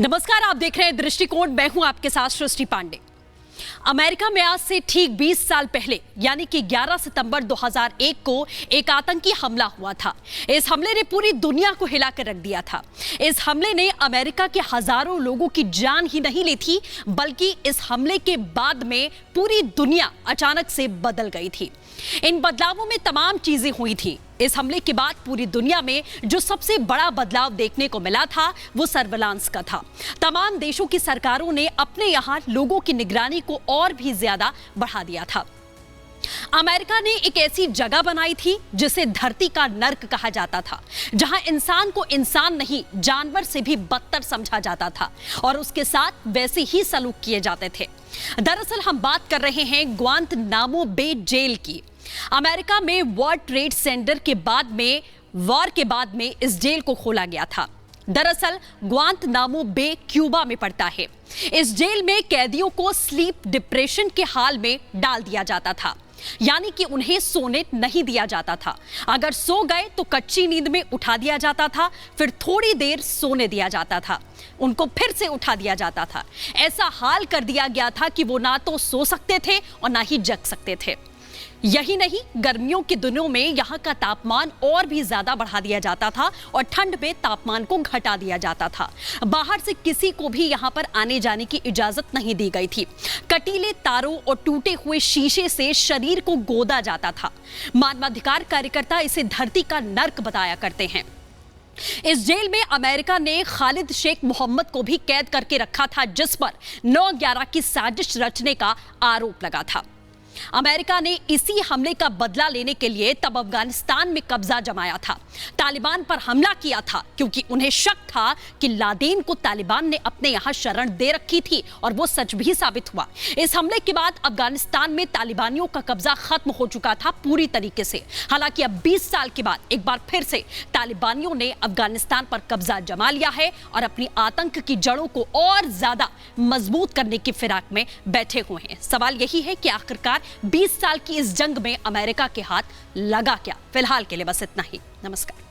नमस्कार, आप देख रहे हैं दृष्टिकोण। मैं हूं आपके साथ सृष्टि पांडे। अमेरिका में आज से ठीक 20 साल पहले यानी कि 11 सितंबर 2001 को एक आतंकी हमला हुआ था। इस हमले ने पूरी दुनिया को हिला कर रख दिया था। इस हमले ने अमेरिका के हजारों लोगों की जान ही नहीं ली थी, बल्कि इस हमले के बाद में पूरी दुनिया अचानक से बदल गई थी। इन बदलावों में तमाम चीजें हुई थी। इस हमले के बाद पूरी दुनिया में जो सबसे बड़ा बदलाव देखने को मिला था वो सर्विलांस का था। तमाम देशों की सरकारों ने अपने यहाँ लोगों की निगरानी को और भी ज्यादा बढ़ा दिया था। अमेरिका ने एक ऐसी जगह बनाई थी जिसे धरती का नर्क कहा जाता था, जहां इंसान को इंसान नहीं जानवर से भी बदतर समझा जाता था और उसके साथ वैसे ही सलूक किए जाते थे। दरअसल हम बात कर रहे हैं ग्वांतनामो बे जेल की। अमेरिका में वर्ल्ड ट्रेड सेंटर के बाद में वॉर के बाद में इस जेल को खोला गया था। दरअसल ग्वांतनामो बे क्यूबा में पड़ता है। इस जेल में कैदियों को स्लीप डिप्रेशन के हाल में डाल दिया जाता था, यानी कि उन्हें सोने नहीं दिया जाता था। अगर सो गए तो कच्ची नींद में उठा दिया जाता था, फिर थोड़ी देर सोने दिया जाता था, उनको फिर से उठा दिया जाता था। ऐसा हाल कर दिया गया था कि वो ना तो सो सकते थे और ना ही जग सकते थे। यही नहीं, गर्मियों के दिनों में यहाँ का तापमान और भी ज्यादा बढ़ा दिया जाता था और ठंड में तापमान को घटा दिया जाता था। बाहर से किसी को भी यहाँ पर आने जाने की इजाजत नहीं दी गई थी। कटीले तारों और टूटे हुए शीशे से शरीर को गोदा जाता था। मानवाधिकार कार्यकर्ता इसे धरती का नर्क बताया करते हैं। इस जेल में अमेरिका ने खालिद शेख मोहम्मद को भी कैद करके रखा था, जिस पर 9/11 की साजिश रचने का आरोप लगा था। अमेरिका ने इसी हमले का बदला लेने के लिए तब अफगानिस्तान में कब्जा जमाया था। तालिबान पर हमला किया था क्योंकि उन्हें शक था कि लादेन को तालिबान ने अपने यहां शरण दे रखी थी और वो सच भी साबित हुआ। इस हमले के बाद अफगानिस्तान में तालिबानियों का कब्जा खत्म हो चुका था पूरी तरीके से। हालांकि अब 20 साल के बाद एक बार फिर से तालिबानियों ने अफगानिस्तान पर कब्जा जमा लिया है और अपनी आतंक की जड़ों को और ज्यादा मजबूत करने की फिराक में बैठे हुए हैं। सवाल यही है कि आखिरकार 20 साल की इस जंग में अमेरिका के हाथ लगा क्या? फिलहाल के लिए बस इतना ही। नमस्कार।